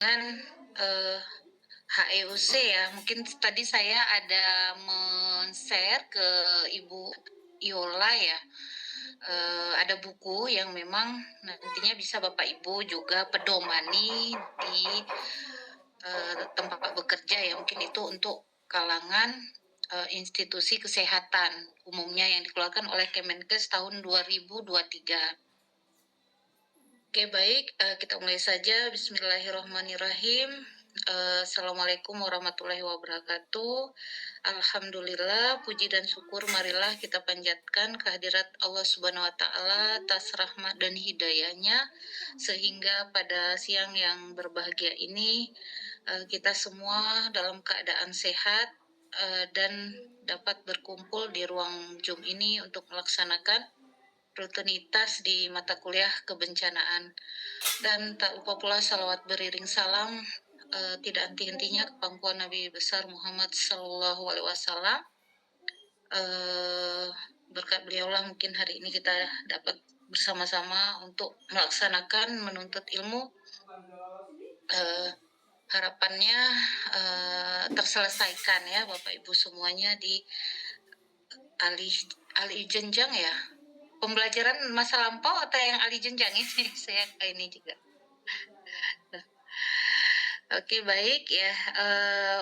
Dengan HEUC ya, mungkin tadi saya ada men-share ke Ibu Yola ya, ada buku yang memang nantinya bisa Bapak Ibu juga pedomani di tempat bekerja ya, mungkin itu untuk kalangan institusi kesehatan umumnya yang dikeluarkan oleh Kemenkes tahun 2023. Oke baik, kita mulai saja. Bismillahirrahmanirrahim. Assalamualaikum warahmatullahi wabarakatuh. Alhamdulillah, puji dan syukur marilah kita panjatkan kehadirat Allah Subhanahu wa Ta'ala atas rahmat dan hidayahnya, sehingga pada siang yang berbahagia ini kita semua dalam keadaan sehat dan dapat berkumpul di ruang Zoom ini untuk melaksanakan rutinitas di mata kuliah kebencanaan. Dan tak lupa pula salawat beriring salam tidak henti-hentinya ke pangkuan Nabi besar Muhammad Sallallahu Alaihi Wasallam. Berkat beliaulah mungkin hari ini kita dapat bersama-sama untuk melaksanakan menuntut ilmu. Harapannya terselesaikan ya Bapak Ibu semuanya di alih jenjang ya. Pembelajaran masa lampau atau yang alih jenjang ini saya ini juga. Oke baik ya,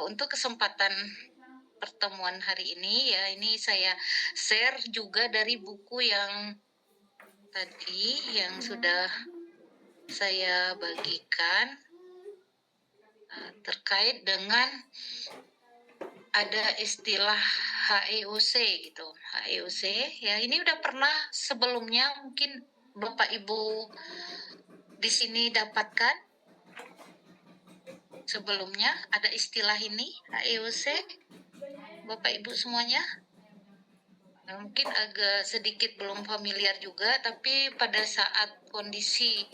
untuk kesempatan pertemuan hari ini ya, ini saya share juga dari buku yang tadi yang sudah saya bagikan terkait dengan ada istilah HEUC gitu. HEUC ya, ini udah pernah sebelumnya mungkin Bapak Ibu di sini dapatkan sebelumnya ada istilah ini HEUC, Bapak Ibu semuanya. Mungkin agak sedikit belum familiar juga, tapi pada saat kondisi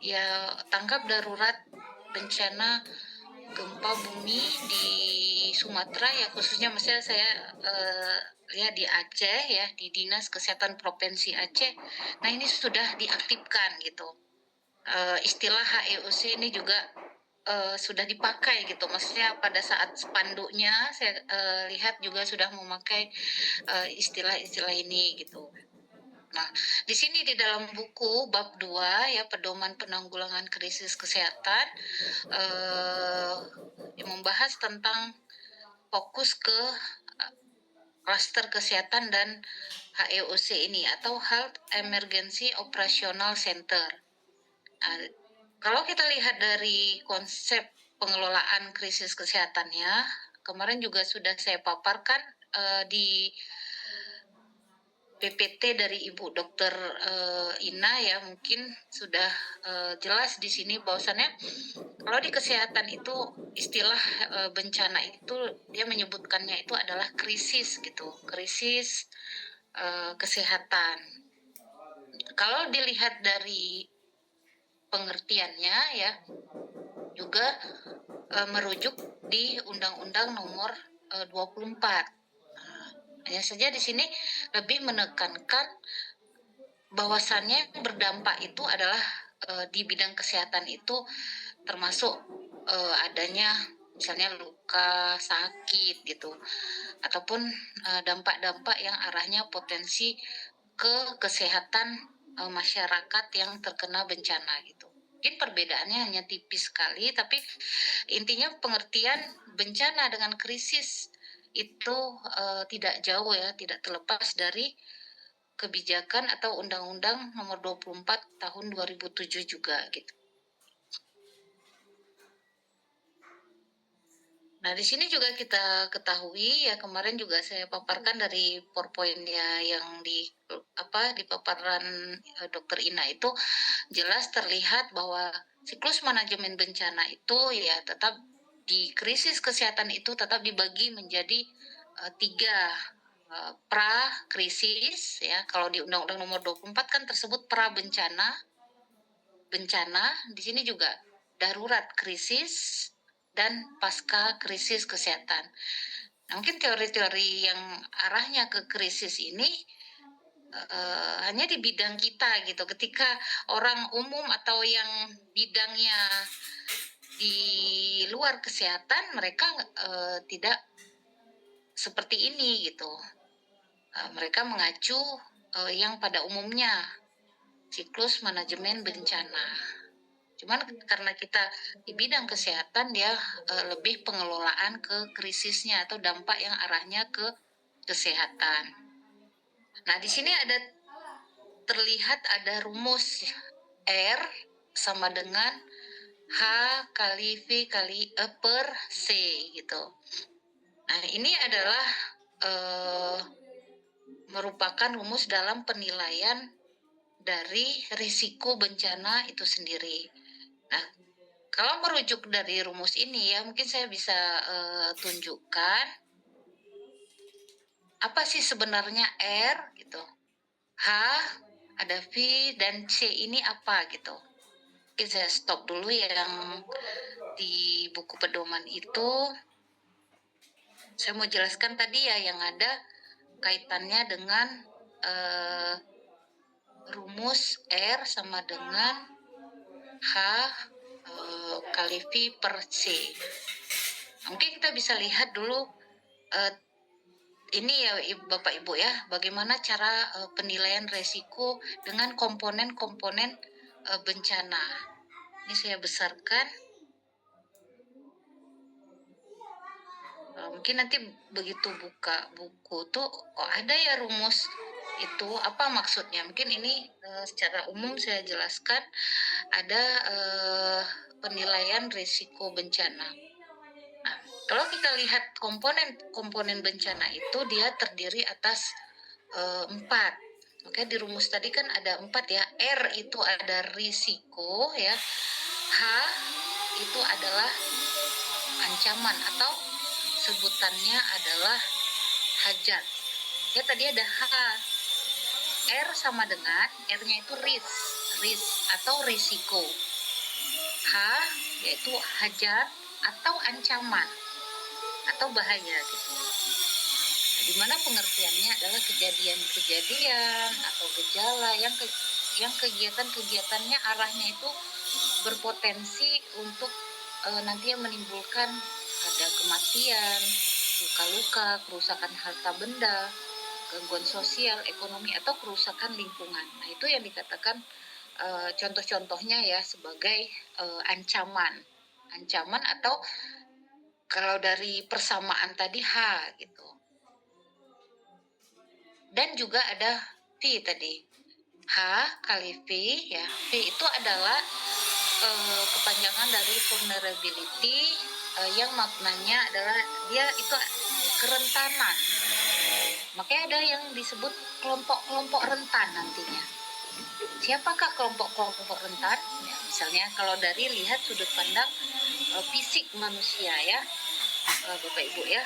ya tanggap darurat bencana gempa bumi di Sumatera ya, khususnya misalnya saya lihat di Aceh ya, di Dinas Kesehatan Provinsi Aceh. Nah ini sudah diaktifkan gitu. Istilah HEUC ini juga sudah dipakai gitu, maksudnya pada saat spanduknya saya lihat juga sudah memakai istilah-istilah ini gitu. Nah, di sini di dalam buku bab 2 ya, pedoman penanggulangan krisis kesehatan yang membahas tentang fokus ke klaster kesehatan dan HEOC ini atau Health Emergency Operational Center. Nah, kalau kita lihat dari konsep pengelolaan krisis kesehatannya, kemarin juga sudah saya paparkan di PPT dari Ibu Dokter Ina ya, mungkin sudah jelas di sini bahwasannya kalau di kesehatan itu istilah bencana itu dia menyebutkannya itu adalah krisis gitu, krisis kesehatan. Kalau dilihat dari pengertiannya ya juga merujuk di Undang-Undang Nomor 24. Hanya saja di sini lebih menekankan bahwasannya berdampak itu adalah di bidang kesehatan itu termasuk adanya misalnya luka, sakit gitu, ataupun dampak-dampak yang arahnya potensi ke kesehatan masyarakat yang terkena bencana gitu. Mungkin perbedaannya hanya tipis sekali, tapi intinya pengertian bencana dengan krisis itu tidak jauh ya, tidak terlepas dari kebijakan atau Undang-Undang Nomor 24 Tahun 2007 juga gitu. Nah, di sini juga kita ketahui ya, kemarin juga saya paparkan dari PowerPoint-nya yang di paparan Dr. Ina itu jelas terlihat bahwa siklus manajemen bencana itu ya tetap di krisis kesehatan itu tetap dibagi menjadi 3 pra krisis ya. Kalau di Undang-Undang Nomor 24 kan tersebut pra bencana, di sini juga darurat krisis dan pasca krisis kesehatan. Nah, mungkin teori-teori yang arahnya ke krisis ini hanya di bidang kita gitu. Ketika orang umum atau yang bidangnya di luar kesehatan, mereka tidak seperti ini gitu. Mereka mengacu yang pada umumnya siklus manajemen bencana. Cuman karena kita di bidang kesehatan, dia lebih pengelolaan ke krisisnya atau dampak yang arahnya ke kesehatan. Nah, di sini terlihat ada rumus R sama dengan H kali V kali E per C gitu. Nah, ini adalah merupakan rumus dalam penilaian dari risiko bencana itu sendiri. Nah, kalau merujuk dari rumus ini ya, mungkin saya bisa tunjukkan apa sih sebenarnya R gitu. H, ada V, dan C ini apa gitu. Oke, saya stop dulu yang di buku pedoman itu. Saya mau jelaskan tadi ya yang ada kaitannya dengan rumus R sama dengan H kali V per C. Mungkin kita bisa lihat dulu ini ya Bapak Ibu ya, bagaimana cara penilaian resiko dengan komponen-komponen bencana. Ini saya besarkan. Mungkin nanti begitu buka buku tuh, oh ada ya rumus itu, apa maksudnya? Mungkin ini secara umum saya jelaskan, ada penilaian risiko bencana. Nah, kalau kita lihat komponen bencana itu, dia terdiri atas 4. Oke, di rumus tadi kan ada 4 ya. R itu ada risiko ya. H itu adalah ancaman atau sebutannya adalah hajat. Ya, tadi ada H. R sama dengan R-nya itu risk atau risiko. H yaitu hajat atau ancaman atau bahaya gitu. Nah, di mana pengertiannya adalah kejadian-kejadian atau gejala yang kegiatan-kegiatannya arahnya itu berpotensi untuk nantinya menimbulkan ada kematian, luka-luka, kerusakan harta benda, gangguan sosial, ekonomi, atau kerusakan lingkungan. Nah, itu yang dikatakan contoh-contohnya ya sebagai ancaman atau kalau dari persamaan tadi H gitu. Dan juga ada V tadi. H kali V ya. V itu adalah kepanjangan dari vulnerability yang maknanya adalah dia itu kerentanan. Makanya ada yang disebut kelompok-kelompok rentan nantinya. Siapakah kelompok-kelompok rentan? Ya, misalnya kalau dari lihat sudut pandang fisik manusia ya, Bapak Ibu ya,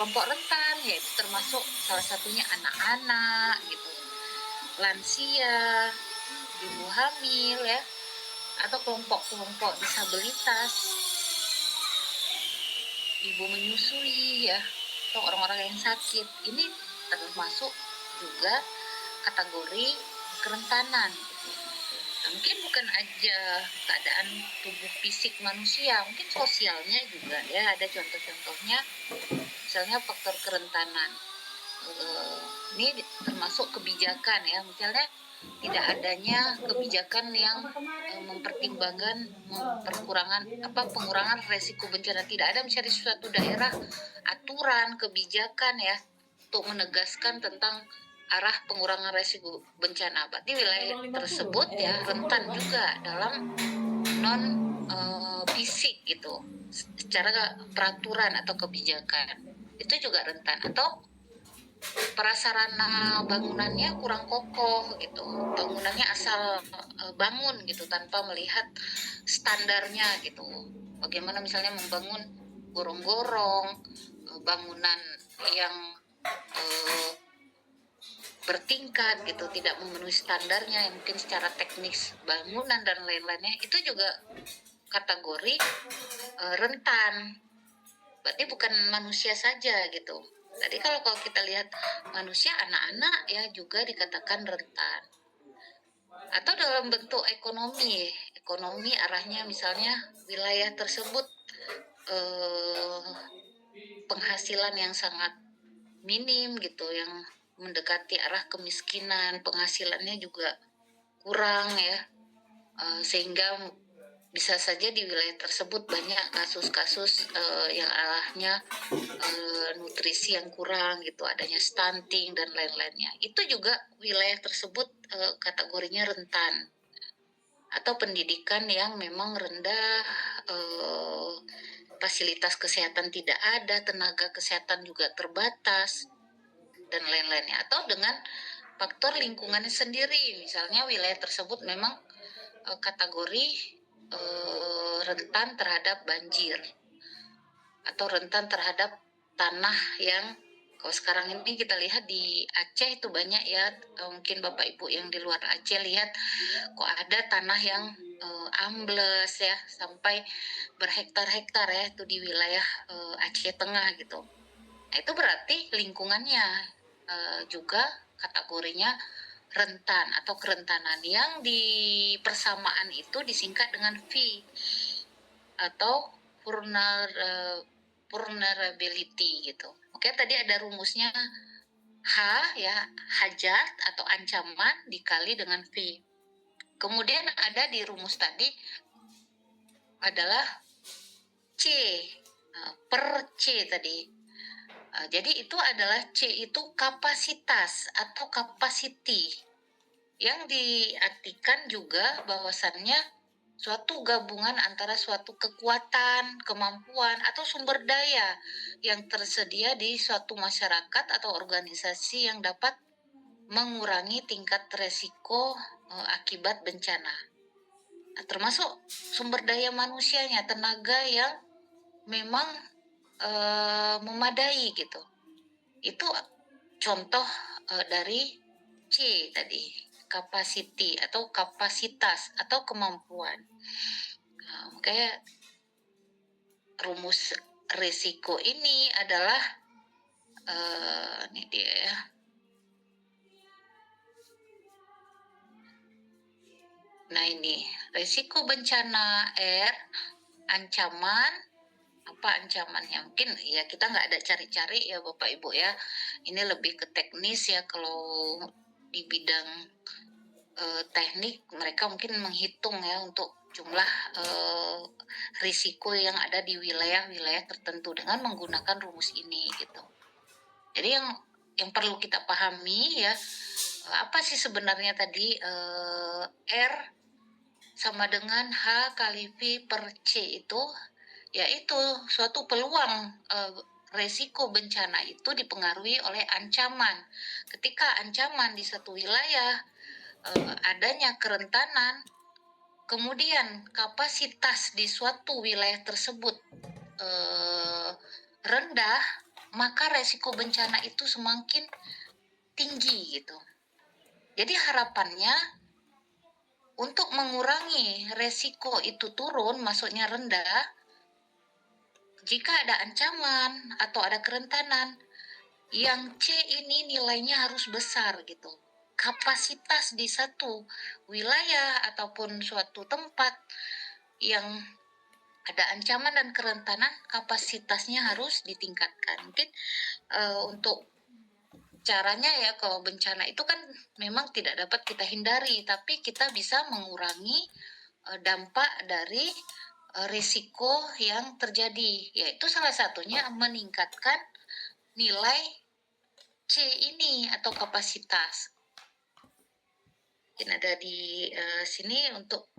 kelompok rentan yaitu termasuk salah satunya anak-anak gitu, lansia, ibu hamil ya, atau kelompok-kelompok disabilitas, ibu menyusui ya, atau orang-orang yang sakit. Ini termasuk juga kategori kerentanan gitu. Nah, mungkin bukan aja keadaan tubuh fisik manusia, mungkin sosialnya juga ya, ada contoh-contohnya. Misalnya faktor kerentanan, ini termasuk kebijakan ya, misalnya tidak adanya kebijakan yang mempertimbangkan pengurangan resiko bencana. Tidak ada misalnya di suatu daerah aturan kebijakan ya untuk menegaskan tentang arah pengurangan resiko bencana. Berarti wilayah tersebut ya rentan juga dalam non fisik gitu, secara peraturan atau kebijakan itu juga rentan. Atau prasarana bangunannya kurang kokoh gitu, bangunannya asal bangun gitu tanpa melihat standarnya gitu. Bagaimana misalnya membangun gorong-gorong, bangunan yang bertingkat gitu, tidak memenuhi standarnya yang mungkin secara teknis bangunan dan lain-lainnya, itu juga kategori rentan. Berarti bukan manusia saja gitu, Tadi kalau kita lihat manusia, anak-anak ya juga dikatakan rentan. Atau dalam bentuk ekonomi, ekonomi arahnya misalnya wilayah tersebut eh, penghasilan yang sangat minim gitu, yang mendekati arah kemiskinan, penghasilannya juga kurang ya, sehingga bisa saja di wilayah tersebut banyak kasus-kasus yang arahnya nutrisi yang kurang gitu, adanya stunting dan lain-lainnya. Itu juga wilayah tersebut kategorinya rentan. Atau pendidikan yang memang rendah, fasilitas kesehatan tidak ada, tenaga kesehatan juga terbatas, dan lain-lainnya. Atau dengan faktor lingkungannya sendiri, misalnya wilayah tersebut memang kategori rentan terhadap banjir atau rentan terhadap tanah yang, kalau sekarang ini kita lihat di Aceh itu banyak ya, mungkin Bapak Ibu yang di luar Aceh lihat kok ada tanah yang ambles ya, sampai berhektar-hektar ya itu di wilayah Aceh Tengah gitu. Nah, itu berarti lingkungannya juga kategorinya rentan atau kerentanan, yang di persamaan itu disingkat dengan V atau vulnerability gitu. Oke, tadi ada rumusnya H ya, hajat atau ancaman dikali dengan V. Kemudian ada di rumus tadi adalah C per C tadi. Jadi itu adalah C itu kapasitas atau capacity, yang diartikan juga bahwasannya suatu gabungan antara suatu kekuatan, kemampuan, atau sumber daya yang tersedia di suatu masyarakat atau organisasi yang dapat mengurangi tingkat resiko akibat bencana. Nah, termasuk sumber daya manusianya, tenaga yang memang memadai gitu. Itu contoh dari C tadi, capacity atau kapasitas atau kemampuan. Nah, makanya rumus risiko ini adalah ini dia ya. Nah, ini risiko bencana R, ancaman. Apa ancamannya? Mungkin ya kita nggak ada cari-cari ya Bapak Ibu ya. Ini lebih ke teknis ya, kalau di bidang teknik mereka mungkin menghitung ya untuk jumlah risiko yang ada di wilayah-wilayah tertentu dengan menggunakan rumus ini gitu. Jadi yang perlu kita pahami ya, apa sih sebenarnya tadi R sama dengan H kali V per C itu, yaitu suatu peluang resiko bencana itu dipengaruhi oleh ancaman. Ketika ancaman di satu wilayah adanya kerentanan, kemudian kapasitas di suatu wilayah tersebut rendah, maka resiko bencana itu semakin tinggi gitu. Jadi harapannya untuk mengurangi resiko itu turun, maksudnya rendah, jika ada ancaman atau ada kerentanan, yang C ini nilainya harus besar gitu. Kapasitas di satu wilayah ataupun suatu tempat yang ada ancaman dan kerentanan, kapasitasnya harus ditingkatkan. Mungkin untuk caranya ya, kalau bencana itu kan memang tidak dapat kita hindari, tapi kita bisa mengurangi dampak dari risiko yang terjadi, yaitu salah satunya meningkatkan nilai C ini atau kapasitas. Mungkin ada di sini untuk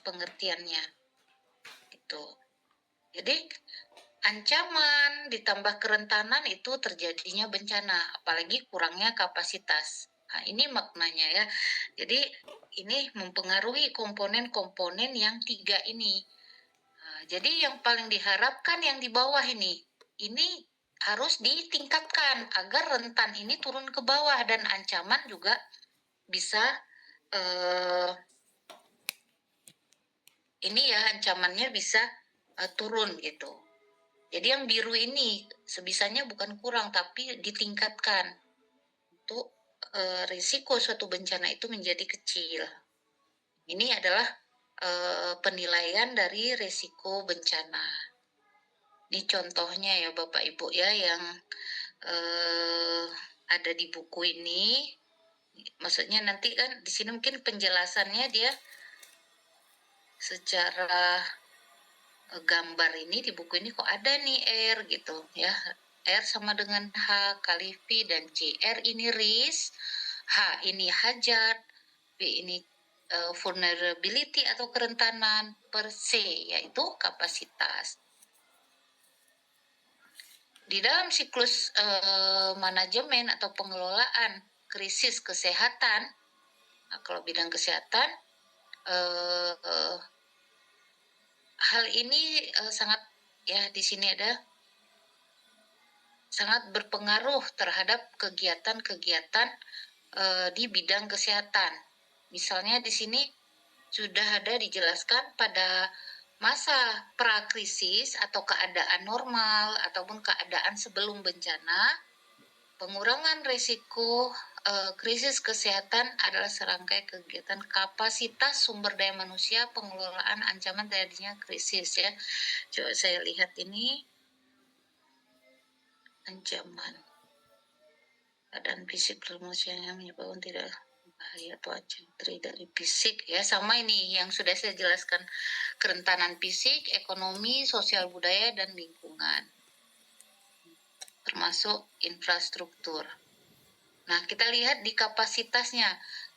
pengertiannya gitu. Jadi ancaman ditambah kerentanan itu terjadinya bencana, apalagi kurangnya kapasitas. Nah, ini maknanya ya. Jadi ini mempengaruhi komponen-komponen yang 3 ini. Nah, jadi yang paling diharapkan yang di bawah ini harus ditingkatkan agar rentan ini turun ke bawah dan ancaman juga bisa ini ya, ancamannya bisa turun gitu. Jadi yang biru ini sebisanya bukan kurang, tapi ditingkatkan untuk risiko suatu bencana itu menjadi kecil. Ini adalah penilaian dari risiko bencana. Ini contohnya ya Bapak Ibu ya yang ada di buku ini. Maksudnya nanti kan di sini mungkin penjelasannya dia secara gambar ini di buku ini kok ada nih R gitu ya. R sama dengan H kali V dan C. R ini risk, H ini hazard, V ini vulnerability atau kerentanan, per C yaitu kapasitas. Di dalam siklus manajemen atau pengelolaan krisis kesehatan, nah, kalau bidang kesehatan, hal ini sangat ya di sini ada sangat berpengaruh terhadap kegiatan-kegiatan di bidang kesehatan. Misalnya di sini sudah ada dijelaskan pada masa prakrisis atau keadaan normal ataupun keadaan sebelum bencana, pengurangan risiko krisis kesehatan adalah serangkai kegiatan kapasitas sumber daya manusia pengelolaan ancaman terjadinya krisis ya. Coba saya lihat ini ancaman keadaan fisik manusia yang menyebabkan tidak bahaya atau ancaman dari fisik ya, sama ini yang sudah saya jelaskan, kerentanan fisik, ekonomi, sosial budaya dan lingkungan termasuk infrastruktur. Nah, kita lihat di kapasitasnya,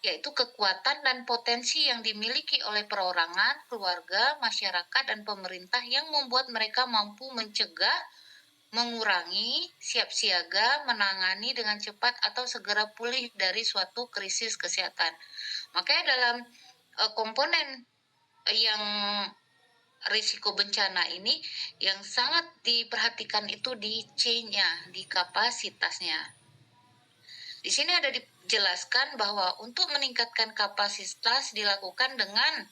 yaitu kekuatan dan potensi yang dimiliki oleh perorangan, keluarga, masyarakat, dan pemerintah yang membuat mereka mampu mencegah, mengurangi, siap siaga, menangani dengan cepat atau segera pulih dari suatu krisis kesehatan. Makanya dalam komponen yang risiko bencana ini yang sangat diperhatikan itu di C-nya, di kapasitasnya. Di sini ada dijelaskan bahwa untuk meningkatkan kapasitas dilakukan dengan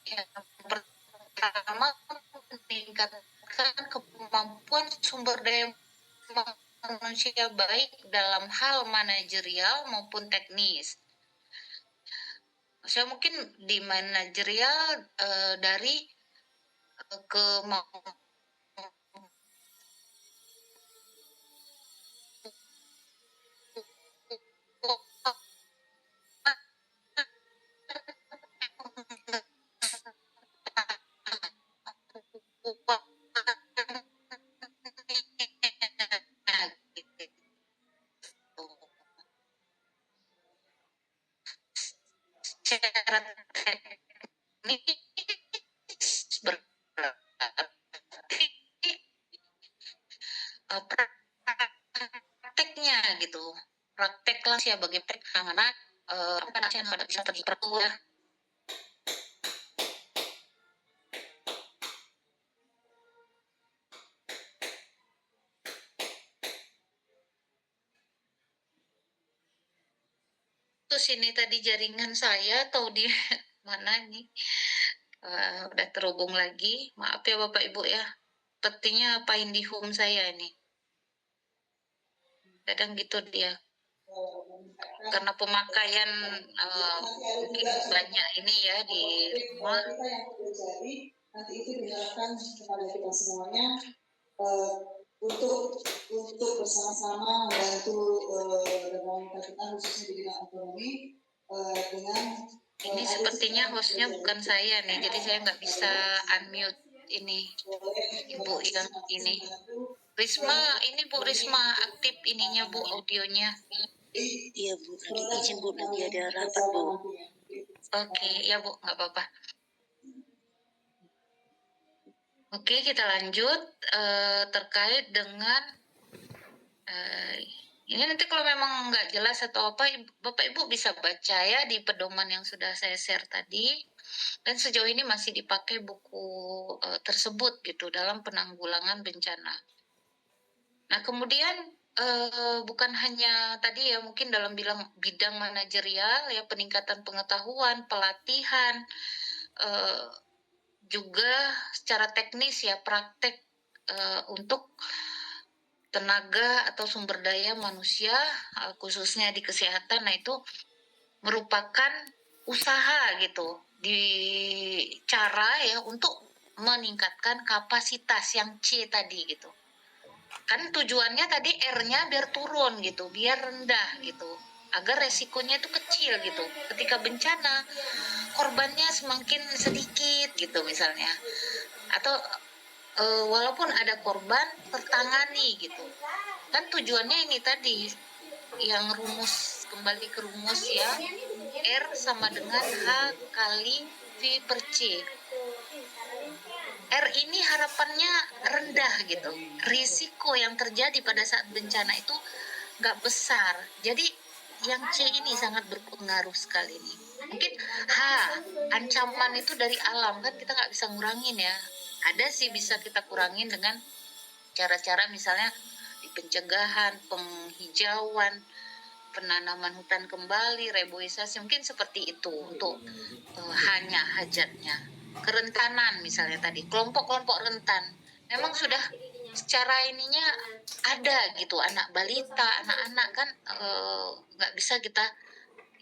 yang pertama meningkatkan kemampuan sumber daya manusia baik dalam hal manajerial maupun teknis. Saya mungkin di manajerial dari kemampuan secara teknis berarti prakteknya gitu, praktek lah ya bagi penanganan pasien pada bisa terjadi ya. Terus ini tadi jaringan saya atau di mana nih? Udah terhubung lagi. Maaf ya Bapak Ibu ya. Sepertinya apa di home saya ini. Kadang gitu dia. Karena pemakaian mungkin banyak ini ya di rumah. Nanti itu diharapkan kepada kita semuanya untuk bersama-sama membantu negara kita khususnya di bidang ekonomi dengan ini sepertinya hostnya bukan saya nih, jadi saya nggak bisa unmute ini Ibu yang ini. Risma, ini Bu Risma aktif ininya Bu audionya. Iya Bu, nanti izin Bu, lagi ada rapat Bu. Oke, ya Bu, nggak apa-apa. Oke, kita lanjut terkait dengan ini nanti kalau memang nggak jelas atau apa, Bapak Ibu bisa baca ya di pedoman yang sudah saya share tadi. Dan sejauh ini masih dipakai buku tersebut gitu dalam penanggulangan bencana. Nah, kemudian bukan hanya tadi ya mungkin dalam bidang manajerial ya, peningkatan pengetahuan, pelatihan, juga secara teknis ya praktek untuk tenaga atau sumber daya manusia, khususnya di kesehatan. Nah, itu merupakan usaha gitu di cara ya untuk meningkatkan kapasitas yang C tadi gitu. Kan tujuannya tadi R-nya biar turun gitu, biar rendah gitu, agar resikonya itu kecil gitu. Ketika bencana, korbannya semakin sedikit gitu misalnya. Atau walaupun ada korban, tertangani gitu. Kan tujuannya ini tadi, yang kembali ke rumus ya, R sama dengan H kali V per C. R ini harapannya rendah gitu. Risiko yang terjadi pada saat bencana itu nggak besar. Jadi yang C ini sangat berpengaruh sekali nih. Mungkin H, ancaman itu dari alam, kan kita nggak bisa ngurangin ya. Ada sih bisa kita kurangin dengan cara-cara misalnya di pencegahan, penghijauan, penanaman hutan kembali, reboisasi, mungkin seperti itu untuk hanya hajatnya. Kerentanan misalnya tadi, kelompok-kelompok rentan memang sudah secara ininya ada gitu, anak balita, anak-anak kan nggak bisa kita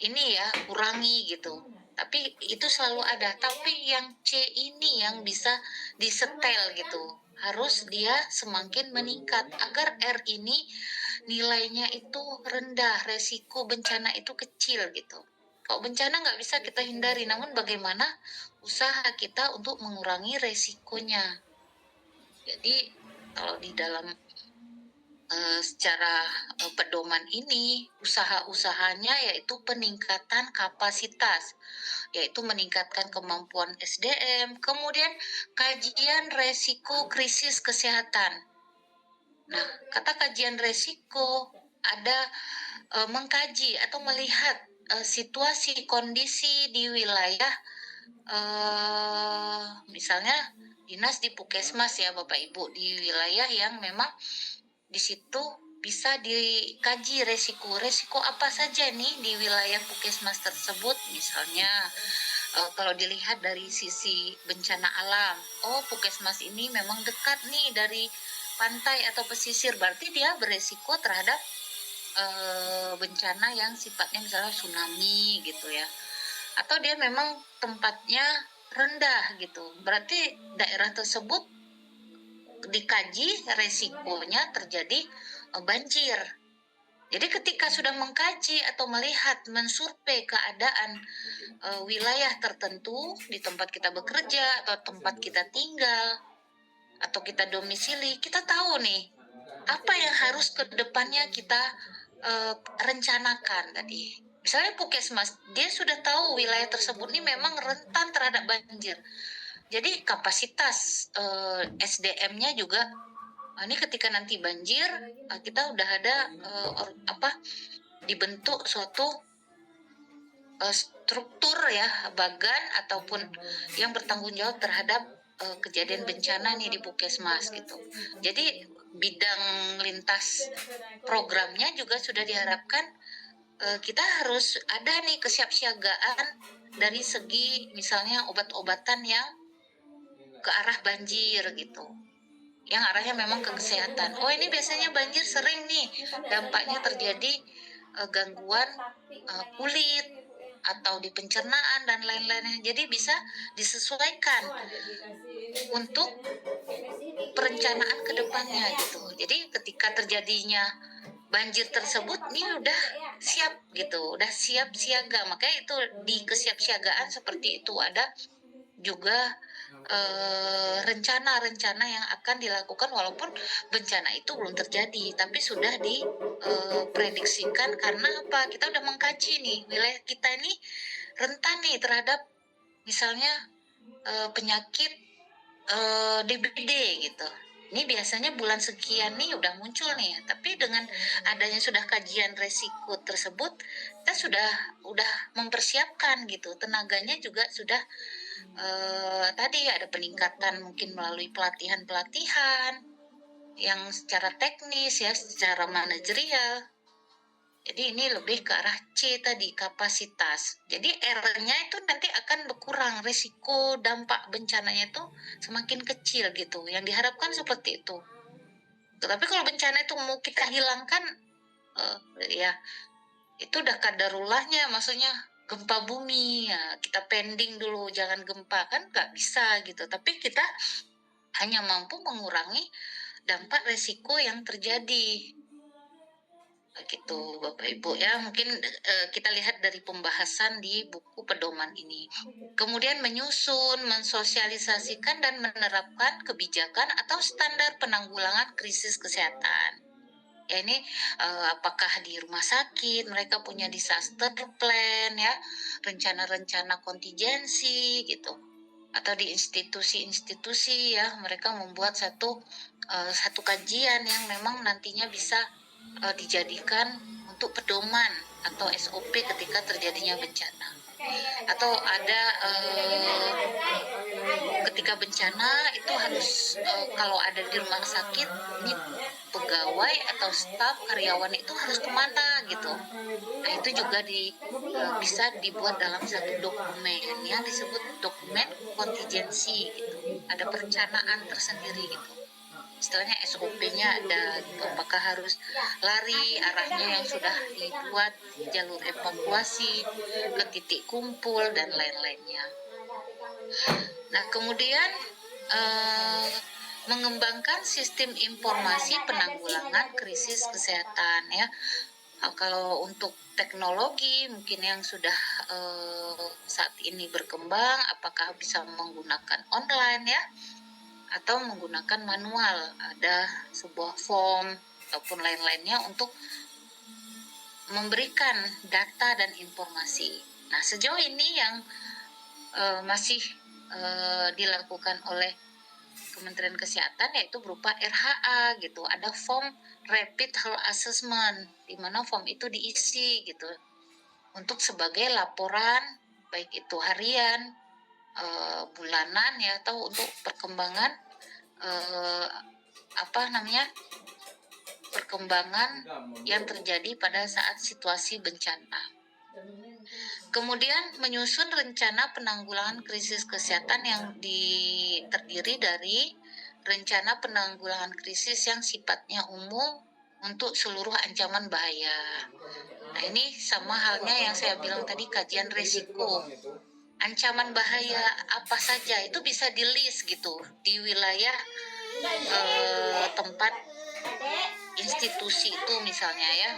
ini ya kurangi gitu, tapi itu selalu ada. Tapi yang C ini yang bisa disetel gitu, harus dia semakin meningkat agar R ini nilainya itu rendah, resiko bencana itu kecil gitu. Kalau bencana nggak bisa kita hindari, namun bagaimana usaha kita untuk mengurangi resikonya. Jadi kalau di dalam secara pedoman ini, usaha-usahanya yaitu peningkatan kapasitas, yaitu meningkatkan kemampuan SDM, kemudian kajian resiko krisis kesehatan. Nah, kata kajian resiko ada mengkaji atau melihat situasi kondisi di wilayah, misalnya dinas di Puskesmas ya Bapak Ibu, di wilayah yang memang di situ bisa dikaji resiko apa saja nih di wilayah Puskesmas tersebut. Misalnya kalau dilihat dari sisi bencana alam, oh Puskesmas ini memang dekat nih dari pantai atau pesisir, berarti dia beresiko terhadap bencana yang sifatnya misalnya tsunami gitu ya, atau dia memang tempatnya rendah gitu, berarti daerah tersebut dikaji resikonya terjadi banjir. Jadi ketika sudah mengkaji atau melihat, mensurvei keadaan wilayah tertentu di tempat kita bekerja atau tempat kita tinggal atau kita domisili, kita tahu nih apa yang harus ke depannya kita rencanakan tadi. Misalnya Puskesmas, dia sudah tahu wilayah tersebut ini memang rentan terhadap banjir. Jadi kapasitas SDM-nya juga ini ketika nanti banjir kita udah ada dibentuk suatu struktur ya, bagan ataupun yang bertanggung jawab terhadap kejadian bencana nih di Puskesmas gitu. Jadi bidang lintas programnya juga sudah diharapkan kita harus ada nih kesiapsiagaan dari segi misalnya obat-obatan yang ke arah banjir gitu, yang arahnya memang ke kesehatan. Oh ini biasanya banjir sering nih dampaknya terjadi gangguan kulit atau di pencernaan dan lain-lainnya. Jadi bisa disesuaikan untuk perencanaan ke depannya gitu. Jadi ketika terjadinya banjir tersebut ini udah siap gitu, udah siap siaga. Makanya itu di kesiapsiagaan seperti itu ada juga rencana-rencana yang akan dilakukan walaupun bencana itu belum terjadi, tapi sudah diprediksikan. Karena apa? Kita udah mengkaji nih wilayah kita ini rentan nih terhadap misalnya penyakit DBD gitu. Ini biasanya bulan sekian nih udah muncul nih, tapi dengan adanya sudah kajian resiko tersebut, kita udah mempersiapkan gitu, tenaganya juga sudah tadi ada peningkatan mungkin melalui pelatihan yang secara teknis ya, secara manajerial. Jadi ini lebih ke arah C tadi, kapasitas. Jadi R-nya itu nanti akan berkurang, risiko dampak bencananya itu semakin kecil gitu. Yang diharapkan seperti itu. Tapi kalau bencana itu mau kita hilangkan, ya itu udah kadarulahnya, maksudnya gempa bumi ya kita pending dulu, jangan gempa, kan nggak bisa gitu. Tapi kita hanya mampu mengurangi dampak resiko yang terjadi. Begitu Bapak Ibu ya, mungkin kita lihat dari pembahasan di buku pedoman ini. Kemudian menyusun, mensosialisasikan dan menerapkan kebijakan atau standar penanggulangan krisis kesehatan. Ya ini apakah di rumah sakit mereka punya disaster plan ya, rencana-rencana kontingensi gitu. Atau di institusi-institusi ya, mereka membuat satu kajian yang memang nantinya bisa dijadikan untuk pedoman atau SOP ketika terjadinya bencana. Atau ada ketika bencana itu harus kalau ada di rumah sakit, ini pegawai atau staf karyawan itu harus kemana gitu. Nah itu juga bisa dibuat dalam satu dokumen yang disebut dokumen kontingensi gitu. Ada perencanaan tersendiri gitu. Istilahnya SOP-nya ada gitu. Apakah harus lari arahnya yang sudah dibuat jalur evakuasi ke titik kumpul dan lain-lainnya. Nah kemudian mengembangkan sistem informasi penanggulangan krisis kesehatan ya. Kalau untuk teknologi mungkin yang sudah saat ini berkembang, apakah bisa menggunakan online ya, atau menggunakan manual, ada sebuah form ataupun lain-lainnya untuk memberikan data dan informasi. Nah sejauh ini yang masih dilakukan oleh Kementerian Kesehatan yaitu berupa RHA gitu, ada form Rapid Health Assessment di mana form itu diisi gitu untuk sebagai laporan baik itu harian, bulanan ya, atau untuk perkembangan perkembangan yang terjadi pada saat situasi bencana. Kemudian menyusun rencana penanggulangan krisis kesehatan yang terdiri dari rencana penanggulangan krisis yang sifatnya umum untuk seluruh ancaman bahaya. Nah ini sama halnya yang saya bilang tadi, kajian risiko. Ancaman bahaya apa saja itu bisa di list gitu di wilayah tempat institusi itu misalnya ya,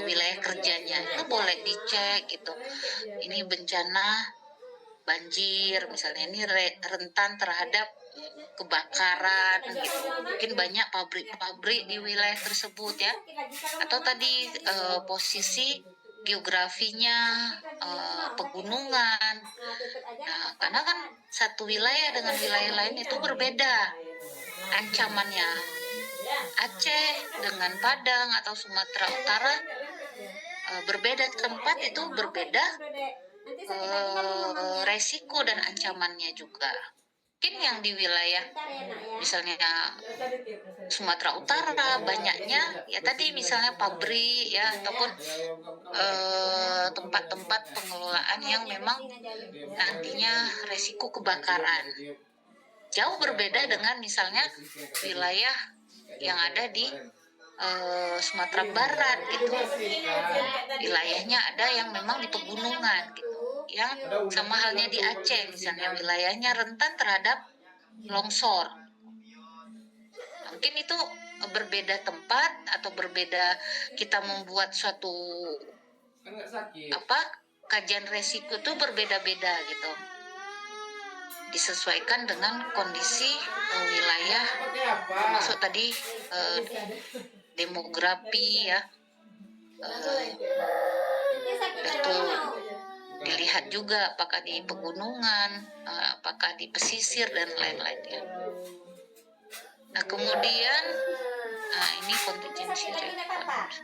wilayah kerjanya itu boleh dicek gitu. Ini bencana banjir misalnya, ini rentan terhadap kebakaran gitu. Mungkin banyak pabrik-pabrik di wilayah tersebut ya. Atau tadi posisi geografinya, pegunungan. Nah, karena kan satu wilayah dengan wilayah lain itu berbeda ancamannya. Aceh dengan Padang atau Sumatera Utara berbeda tempat, itu berbeda resiko dan ancamannya juga. Mungkin yang di wilayah misalnya Sumatera Utara banyaknya ya tadi misalnya pabrik ya, ataupun tempat-tempat pengelolaan yang memang nantinya resiko kebakaran. Jauh berbeda dengan misalnya wilayah yang ada di Sumatera Barat gitu. Wilayahnya ada yang memang di pegunungan gitu. Yang sama halnya di Aceh misalnya, wilayahnya rentan terhadap longsor. Mungkin itu berbeda tempat atau berbeda, kita membuat suatu kajian resiko itu berbeda-beda gitu, disesuaikan dengan kondisi wilayah, termasuk tadi demografi ya, itu dilihat juga apakah di pegunungan, apakah di pesisir dan lain-lainnya. Nah kemudian ini contingency response.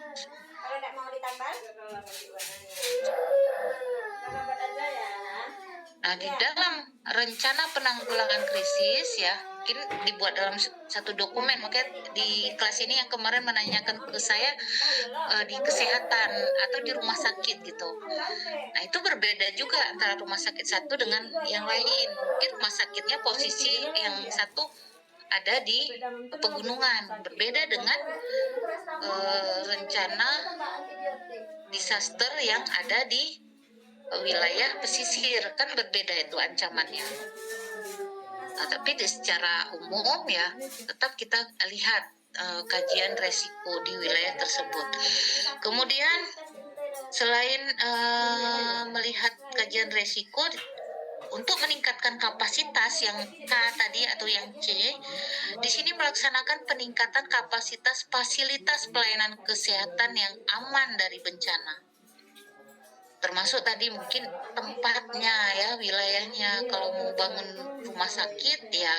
Nah di dalam rencana penanggulangan krisis ya, mungkin dibuat dalam satu dokumen. Makanya di kelas ini yang kemarin menanyakan ke saya di kesehatan atau di rumah sakit gitu. Nah, itu berbeda juga antara rumah sakit satu dengan yang lain. Mungkin rumah sakitnya posisi yang satu ada di pegunungan, berbeda dengan rencana disaster yang ada di wilayah pesisir, kan berbeda itu ancamannya. Nah, tapi secara umum ya tetap kita lihat kajian resiko di wilayah tersebut. Kemudian selain melihat kajian resiko, untuk meningkatkan kapasitas yang K tadi atau yang C, di sini melaksanakan peningkatan kapasitas fasilitas pelayanan kesehatan yang aman dari bencana. Termasuk tadi mungkin tempatnya ya, wilayahnya. Kalau mau bangun rumah sakit ya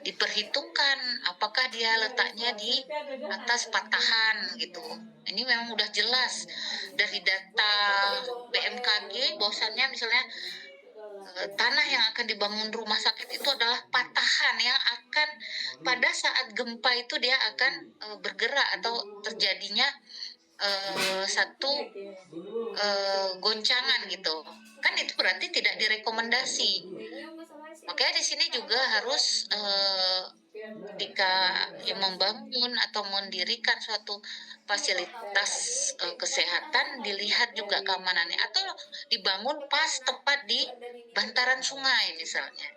diperhitungkan apakah dia letaknya di atas patahan gitu. Ini memang udah jelas dari data BMKG bahwasannya misalnya tanah yang akan dibangun rumah sakit itu adalah patahan yang akan pada saat gempa itu dia akan bergerak atau terjadinya satu goncangan gitu. Kan itu berarti tidak direkomendasi. Makanya di sini juga harus ketika membangun atau mendirikan suatu fasilitas kesehatan dilihat juga keamanannya, atau dibangun pas tepat di bantaran sungai misalnya.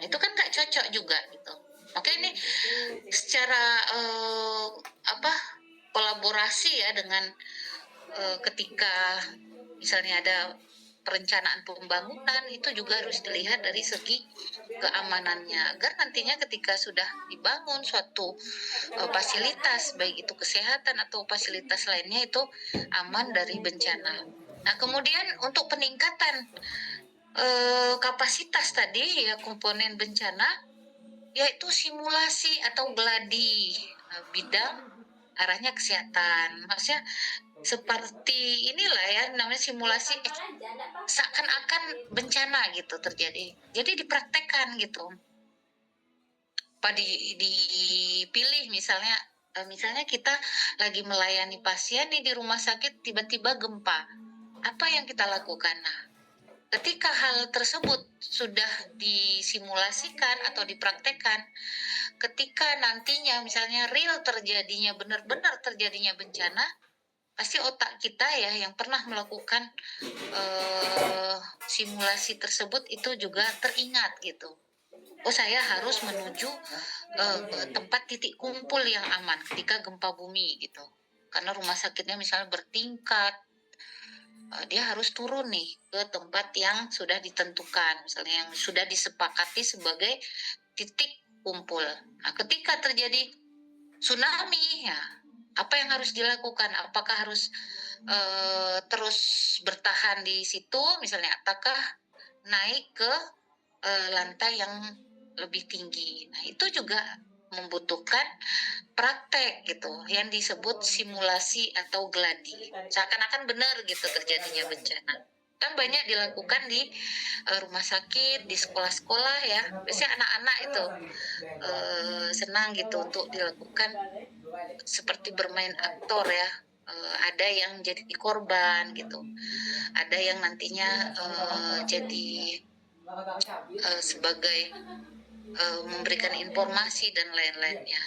Itu kan nggak cocok juga gitu. Makanya ini secara kolaborasi ya dengan ketika misalnya ada perencanaan pembangunan, itu juga harus dilihat dari segi keamanannya agar nantinya ketika sudah dibangun suatu fasilitas baik itu kesehatan atau fasilitas lainnya itu aman dari bencana. Nah, kemudian untuk peningkatan kapasitas tadi ya komponen bencana yaitu simulasi atau gladi bidang arahnya kesehatan. Maksudnya seperti inilah ya namanya simulasi seakan-akan bencana gitu terjadi. Jadi dipraktekkan gitu. Dipilih misalnya kita lagi melayani pasien nih di rumah sakit tiba-tiba gempa. Apa yang kita lakukan? Nah, ketika hal tersebut sudah disimulasikan atau dipraktekkan, ketika nantinya misalnya real terjadinya benar-benar terjadinya bencana, pasti otak kita ya yang pernah melakukan simulasi tersebut itu juga teringat gitu. Oh, saya harus menuju tempat titik kumpul yang aman ketika gempa bumi gitu. Karena rumah sakitnya misalnya bertingkat, dia harus turun nih ke tempat yang sudah ditentukan, misalnya yang sudah disepakati sebagai titik kumpul. Nah, ketika terjadi tsunami, ya apa yang harus dilakukan? Apakah harus terus bertahan di situ, misalnya, ataukah naik ke lantai yang lebih tinggi? Nah, itu juga membutuhkan praktek gitu yang disebut simulasi atau gladi, seakan-akan benar gitu terjadinya bencana. Kan banyak dilakukan di rumah sakit, di sekolah-sekolah ya. Biasanya anak-anak itu senang gitu untuk dilakukan seperti bermain aktor ya. Ada yang jadi korban gitu, ada yang nantinya jadi sebagai memberikan informasi dan lain-lainnya.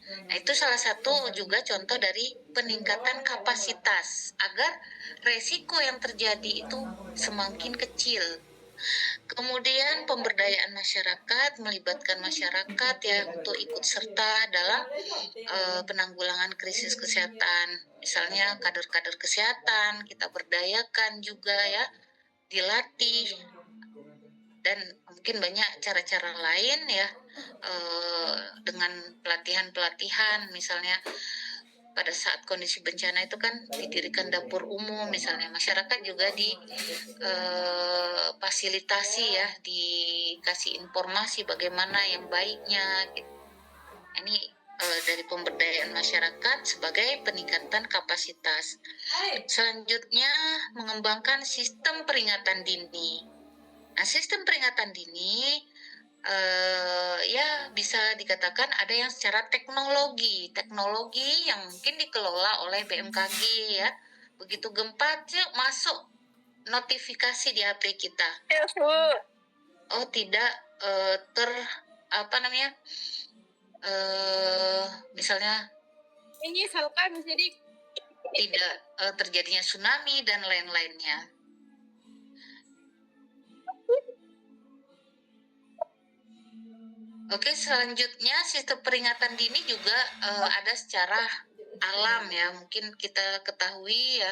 Nah, itu salah satu juga contoh dari peningkatan kapasitas agar resiko yang terjadi itu semakin kecil. Kemudian pemberdayaan masyarakat, melibatkan masyarakat ya untuk ikut serta dalam penanggulangan krisis kesehatan. Misalnya kader-kader kesehatan kita berdayakan juga ya, dilatih, dan mungkin banyak cara-cara lain ya dengan pelatihan-pelatihan. Misalnya pada saat kondisi bencana itu kan didirikan dapur umum, misalnya masyarakat juga fasilitasi ya, dikasih informasi bagaimana yang baiknya gitu. Ini dari pemberdayaan masyarakat sebagai peningkatan kapasitas. Selanjutnya mengembangkan sistem peringatan dini. Nah, sistem peringatan dini ya bisa dikatakan ada yang secara teknologi yang mungkin dikelola oleh BMKG ya. Begitu gempa masuk notifikasi di HP kita. Ya, Bu. Oh tidak apa namanya? Misalnya Ini misalkan jadi tidak terjadinya tsunami dan lain-lainnya. Oke, selanjutnya sistem peringatan dini juga ada secara alam ya. Mungkin kita ketahui ya,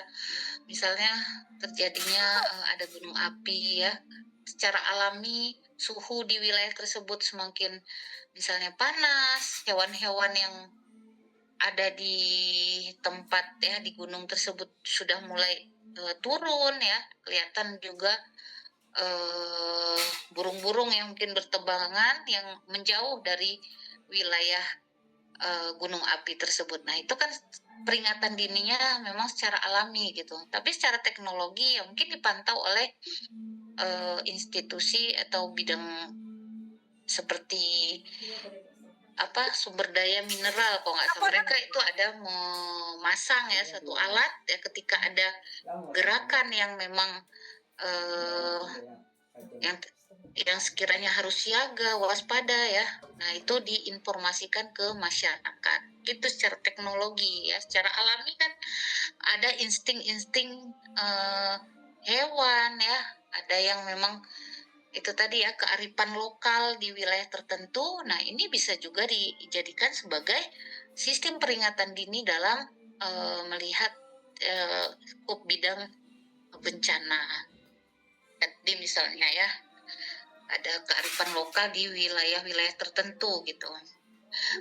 misalnya terjadinya ada gunung api ya. Secara alami suhu di wilayah tersebut semakin misalnya panas, hewan-hewan yang ada di tempat ya di gunung tersebut sudah mulai turun ya. Kelihatan juga burung-burung yang mungkin bertebangan yang menjauh dari wilayah gunung api tersebut. Nah, itu kan peringatan dininya memang secara alami gitu. Tapi secara teknologi ya mungkin dipantau oleh institusi atau bidang seperti apa sumber daya mineral kalau nggak salah mereka itu ada memasang ya satu alat ya ketika ada gerakan yang memang yang sekiranya harus siaga, waspada ya. Nah, itu diinformasikan ke masyarakat. Itu secara teknologi ya, secara alami kan ada insting-insting hewan ya. Ada yang memang itu tadi ya kearifan lokal di wilayah tertentu. Nah, ini bisa juga dijadikan sebagai sistem peringatan dini dalam melihat skup bidang bencana. Jadi misalnya ya ada kearifan lokal di wilayah-wilayah tertentu gitu.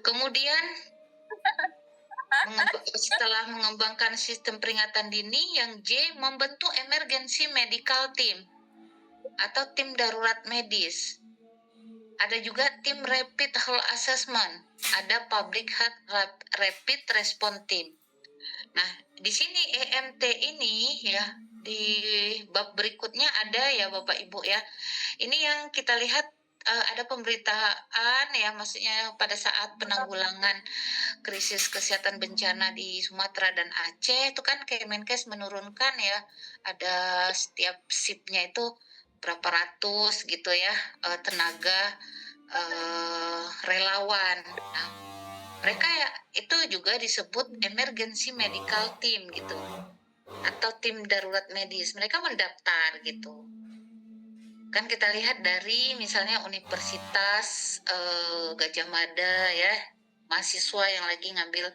Kemudian setelah mengembangkan sistem peringatan dini, yang J membentuk emergency medical team atau tim darurat medis. Ada juga tim rapid health assessment, ada public health rapid response team. Nah, di sini EMT ini ya di bab berikutnya ada ya Bapak Ibu ya. Ini yang kita lihat ada pemberitaan ya, maksudnya pada saat penanggulangan krisis kesehatan bencana di Sumatera dan Aceh itu kan Kemenkes menurunkan ya ada setiap shiftnya itu berapa ratus gitu ya tenaga relawan. Nah, mereka ya itu juga disebut emergency medical team gitu atau tim darurat medis. Mereka mendaftar gitu. Kan kita lihat dari misalnya Universitas Gajah Mada ya, mahasiswa yang lagi ngambil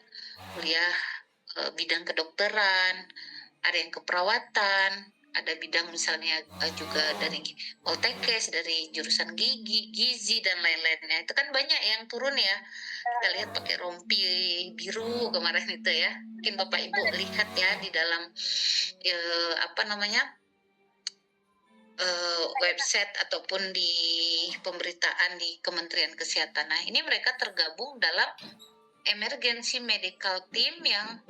kuliah bidang kedokteran, ada yang keperawatan, ada bidang misalnya juga dari Poltekkes, dari jurusan gizi dan lain-lainnya. Itu kan banyak yang turun ya. Kita lihat pakai rompi biru kemarin itu ya. Mungkin Bapak Ibu lihat ya di dalam apa namanya website ataupun di pemberitaan di Kementerian Kesehatan. Nah, ini mereka tergabung dalam emergency medical team yang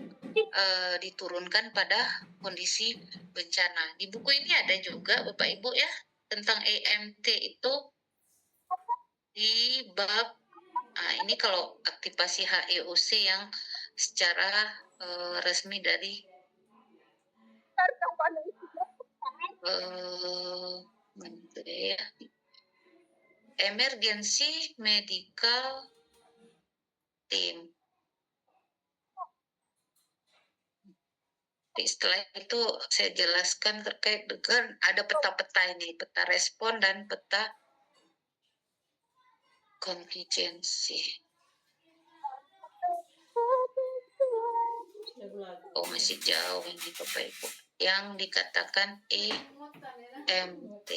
diturunkan pada kondisi bencana. Di buku ini ada juga Bapak Ibu ya tentang EMT itu di bab ini kalau aktivasi HEOC yang secara resmi dari ya, emergency medical team. Setelah itu saya jelaskan terkait dengan ada peta-peta ini, peta respon dan peta kontingensi. Oh, masih jauh ini Bapak Ibu. Yang dikatakan EMT.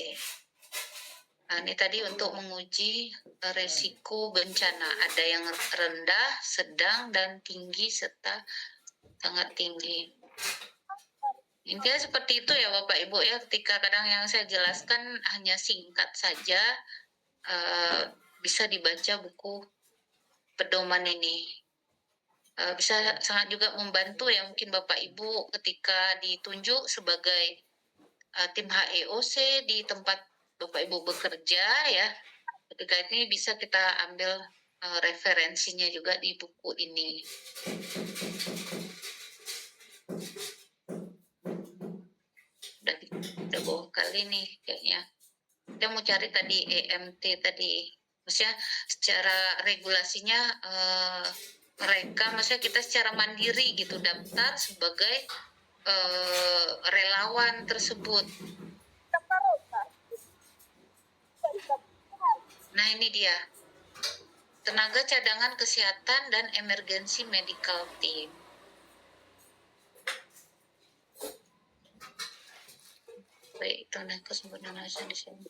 Nah, ini tadi untuk menguji resiko bencana. Ada yang rendah, sedang, dan tinggi, serta sangat tinggi. Intinya seperti itu ya Bapak Ibu ya, ketika kadang yang saya jelaskan hanya singkat saja, bisa dibaca buku pedoman ini. Bisa sangat juga membantu ya mungkin Bapak Ibu ketika ditunjuk sebagai tim HEOC di tempat Bapak Ibu bekerja ya, Ketika ini bisa kita ambil referensinya juga di buku ini. Udah bawah kali nih kayaknya. Kita mau cari tadi EMT tadi. Maksudnya secara regulasinya mereka, maksudnya kita secara mandiri gitu daftar sebagai relawan tersebut. Nah ini dia, tenaga cadangan kesehatan dan emergency medical team. Baik, tenaga sumber daya di sini.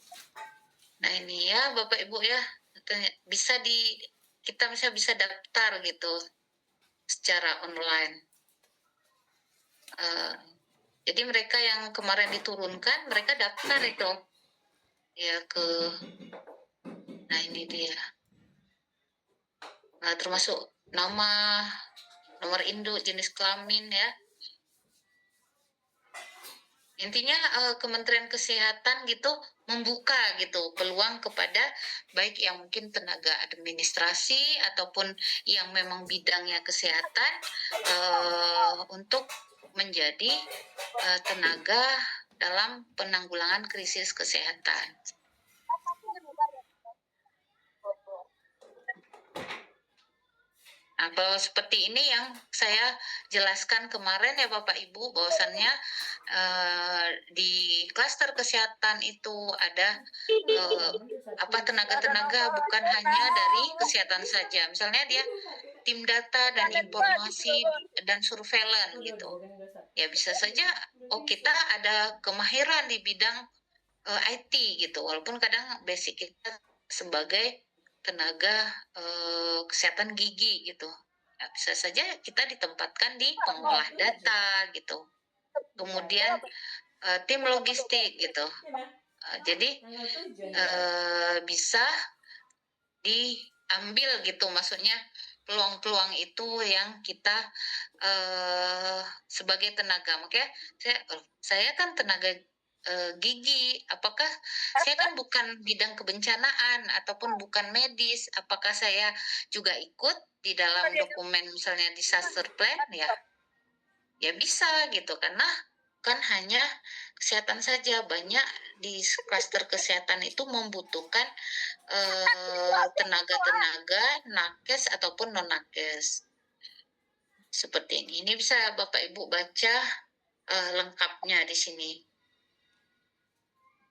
Nah ini ya Bapak Ibu ya, bisa kita bisa daftar gitu secara online. Jadi mereka yang kemarin diturunkan, mereka daftar itu ya ke, nah ini dia, termasuk nama, nomor induk, jenis kelamin ya. Intinya Kementerian Kesehatan gitu membuka gitu peluang kepada baik yang mungkin tenaga administrasi ataupun yang memang bidangnya kesehatan untuk menjadi tenaga dalam penanggulangan krisis kesehatan. Nah, kalau seperti ini yang saya jelaskan kemarin ya Bapak Ibu, bahwasannya di klaster kesehatan itu ada tenaga-tenaga bukan hanya dari kesehatan saja. Misalnya dia tim data dan informasi dan surveillance gitu. Ya bisa saja kita ada kemahiran di bidang IT gitu, walaupun kadang basic kita sebagai tenaga kesehatan gigi gitu. Ya, bisa saja kita ditempatkan di pengolah data gitu. Kemudian tim logistik gitu. Jadi bisa diambil gitu, maksudnya peluang-peluang itu yang kita sebagai tenaga. Makanya saya kan tenaga gigi, apakah saya kan bukan bidang kebencanaan ataupun bukan medis, apakah saya juga ikut di dalam dokumen misalnya disaster plan ya bisa gitu, karena kan hanya kesehatan saja, banyak di klaster kesehatan itu membutuhkan tenaga-tenaga nakes ataupun non nakes seperti ini. Ini bisa Bapak Ibu baca lengkapnya di sini,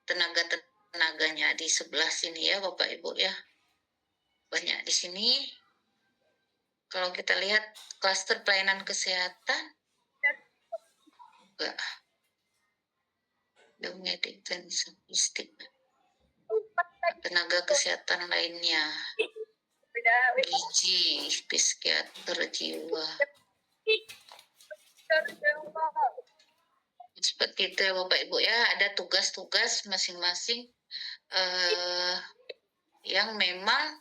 tenaganya di sebelah sini ya Bapak Ibu ya, banyak di sini. Kalau kita lihat klaster pelayanan kesehatan enggak, medik dan statistik, tenaga kesehatan lainnya, gizi, psikiater, jiwa, seperti itu ya Bapak Ibu ya. Ada tugas-tugas masing-masing yang memang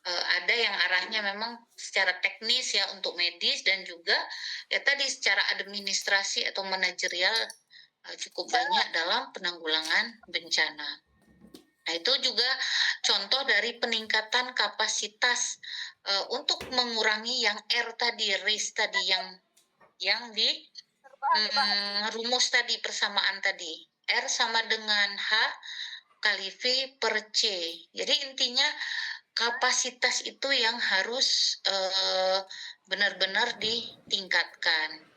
ada yang arahnya memang secara teknis ya untuk medis, dan juga ya tadi secara administrasi atau manajerial cukup banyak dalam penanggulangan bencana. Nah itu juga contoh dari peningkatan kapasitas untuk mengurangi yang R tadi, risk tadi, yang di rumus tadi, persamaan tadi, R sama dengan H kali V per C. Jadi intinya kapasitas itu yang harus benar-benar ditingkatkan.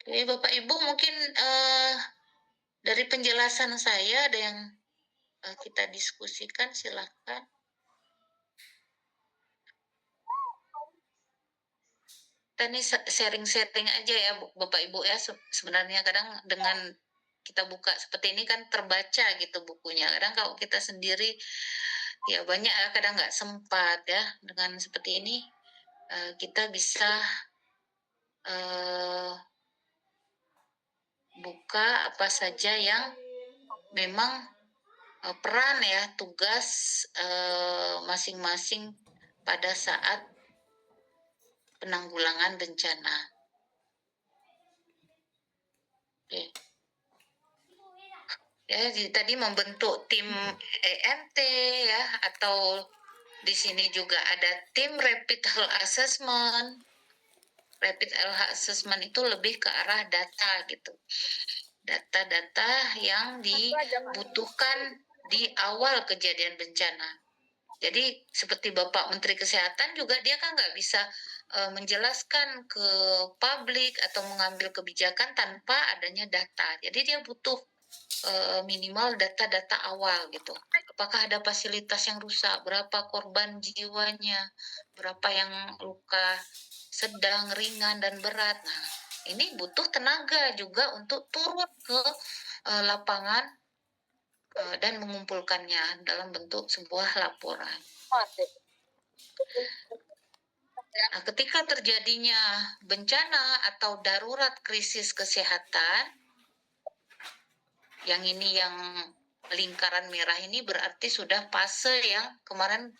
Oke, Bapak Ibu, mungkin dari penjelasan saya ada yang kita diskusikan, silakan. Kita ini sharing-sharing aja ya Bapak Ibu ya. Sebenarnya kadang dengan kita buka seperti ini kan terbaca gitu bukunya. Kadang kalau kita sendiri ya banyak kadang nggak sempat ya. Dengan seperti ini kita bisa buka apa saja yang memang peran ya, tugas masing-masing pada saat penanggulangan bencana. Oke. Ya, tadi membentuk tim EMT ya, atau di sini juga ada tim Rapid Health Assessment. Rapid Health Assessment itu lebih ke arah data gitu. Data-data yang dibutuhkan di awal kejadian bencana. Jadi seperti Bapak Menteri Kesehatan juga dia kan nggak bisa menjelaskan ke publik atau mengambil kebijakan tanpa adanya data. Jadi dia butuh minimal data-data awal gitu. Apakah ada fasilitas yang rusak, berapa korban jiwanya, berapa yang luka sedang, ringan, dan berat. Nah, ini butuh tenaga juga untuk turun ke lapangan dan mengumpulkannya dalam bentuk sebuah laporan. Nah, ketika terjadinya bencana atau darurat krisis kesehatan, yang ini yang lingkaran merah ini berarti sudah fase yang kemarin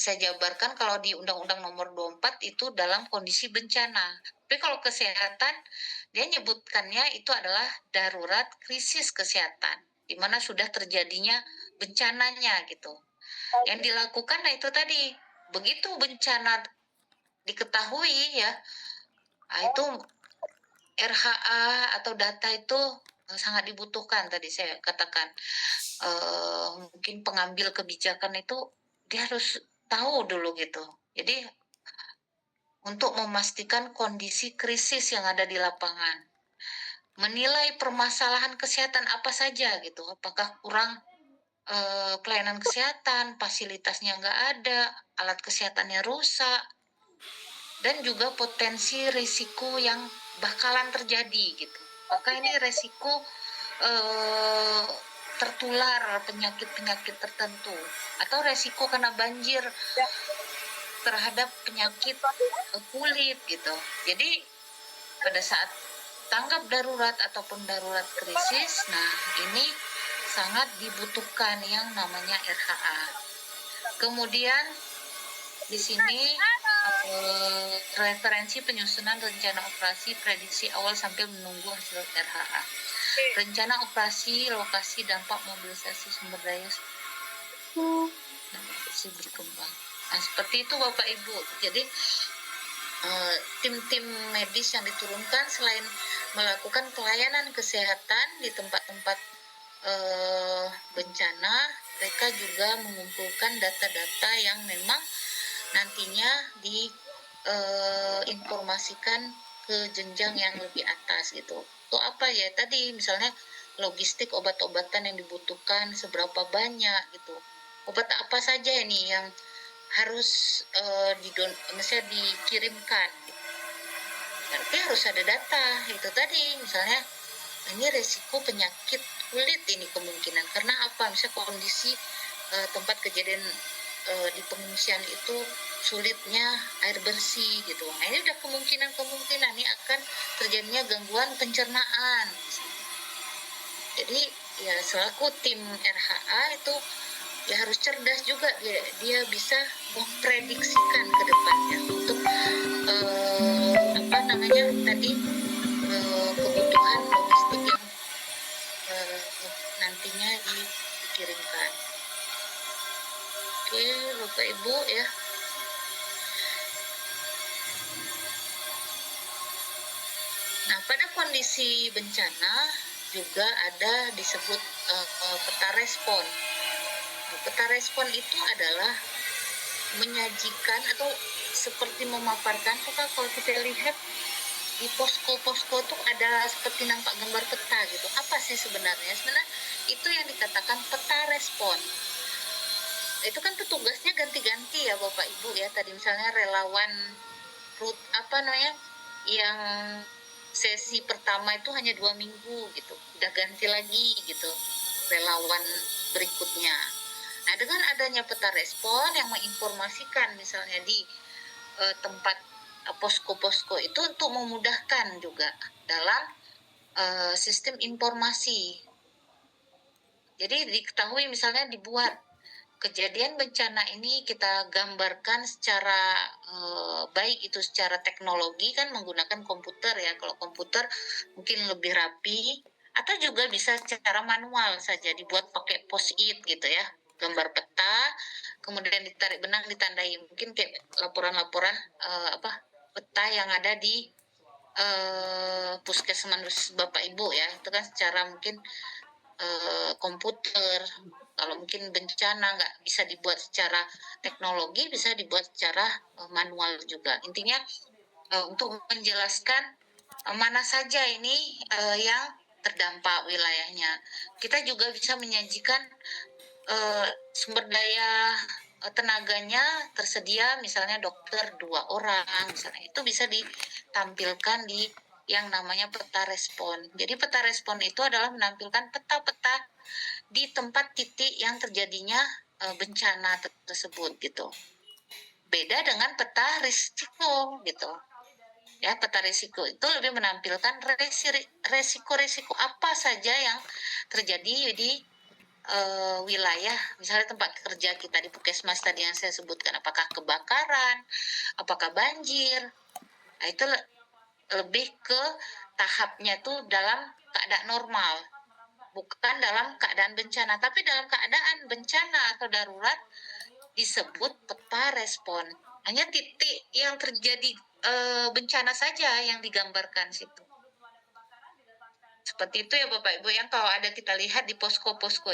saya jabarkan kalau di Undang-Undang Nomor 24 itu dalam kondisi bencana. Tapi kalau kesehatan, dia nyebutkannya itu adalah darurat krisis kesehatan, di mana sudah terjadinya bencananya gitu. Yang dilakukan, nah itu tadi, begitu bencana diketahui ya, nah itu RHA atau data itu sangat dibutuhkan tadi saya katakan. Mungkin pengambil kebijakan itu dia harus tahu dulu gitu. Jadi untuk memastikan kondisi krisis yang ada di lapangan, menilai permasalahan kesehatan apa saja gitu, apakah kurang pelayanan kesehatan, fasilitasnya nggak ada, alat kesehatannya rusak, dan juga potensi risiko yang bakalan terjadi gitu. Maka ini resiko tertular penyakit-penyakit tertentu atau resiko kena banjir terhadap penyakit kulit gitu. Jadi pada saat tanggap darurat ataupun darurat krisis, nah ini sangat dibutuhkan yang namanya RHA. Kemudian di sini referensi penyusunan rencana operasi prediksi awal sambil menunggu hasil RHA. Rencana operasi lokasi dampak mobilisasi sumber daya berkembang. Nah, seperti itu Bapak Ibu. Jadi tim-tim medis yang diturunkan selain melakukan pelayanan kesehatan di tempat-tempat bencana, mereka juga mengumpulkan data-data yang memang nantinya diinformasikan ke jenjang yang lebih atas gitu. Itu apa ya tadi misalnya logistik obat-obatan yang dibutuhkan seberapa banyak gitu. Obat apa saja ini yang harus misalnya dikirimkan. Berarti harus ada data itu tadi misalnya ini resiko penyakit kulit ini kemungkinan karena apa misalnya kondisi tempat kejadian di pengungsian itu sulitnya air bersih gitu. Nah ini udah kemungkinan ini akan terjadinya gangguan pencernaan. Jadi ya selaku tim RHA itu ya harus cerdas juga dia bisa memprediksikan ke depannya untuk tadi kebutuhan logistik yang nantinya dikirimkan. Oke, Bapak Ibu ya. Nah, pada kondisi bencana juga ada disebut peta respon. Peta respon itu adalah menyajikan atau seperti memaparkan, kalau kita lihat di posko-posko itu ada seperti nampak gambar peta gitu. Apa sih sebenarnya? Sebenarnya itu yang dikatakan peta respon. Itu kan petugasnya ganti-ganti ya Bapak Ibu ya. Tadi misalnya relawan yang sesi pertama itu hanya 2 minggu gitu. Udah ganti lagi gitu relawan berikutnya. Nah dengan adanya peta respon yang menginformasikan misalnya di tempat posko-posko itu untuk memudahkan juga dalam sistem informasi. Jadi diketahui misalnya dibuat kejadian bencana ini kita gambarkan secara baik itu secara teknologi kan menggunakan komputer ya. Kalau komputer mungkin lebih rapi, Atau juga bisa secara manual saja, dibuat pakai post-it gitu ya, gambar peta, kemudian ditarik benang, ditandai. Mungkin kayak laporan-laporan peta yang ada di puskesmas Bapak Ibu ya, itu kan secara mungkin komputer. Kalau mungkin bencana nggak bisa dibuat secara teknologi, bisa dibuat secara manual juga. Intinya untuk menjelaskan mana saja ini yang terdampak wilayahnya. Kita juga bisa menyajikan sumber daya tenaganya tersedia, misalnya dokter 2 orang, misalnya itu bisa ditampilkan di yang namanya peta respon. Jadi peta respon itu adalah menampilkan peta-peta di tempat titik yang terjadinya bencana tersebut gitu. Beda dengan peta risiko gitu. Ya, peta risiko itu lebih menampilkan resiko-resiko apa saja yang terjadi di wilayah, misalnya tempat kerja kita di puskesmas tadi yang saya sebutkan, apakah kebakaran, apakah banjir. Nah, itu lebih ke tahapnya itu dalam keadaan normal, bukan dalam keadaan bencana. Tapi dalam keadaan bencana atau darurat disebut peta respon. Hanya titik yang terjadi bencana saja yang digambarkan situ. Seperti itu ya Bapak Ibu, yang kalau ada kita lihat di posko-posko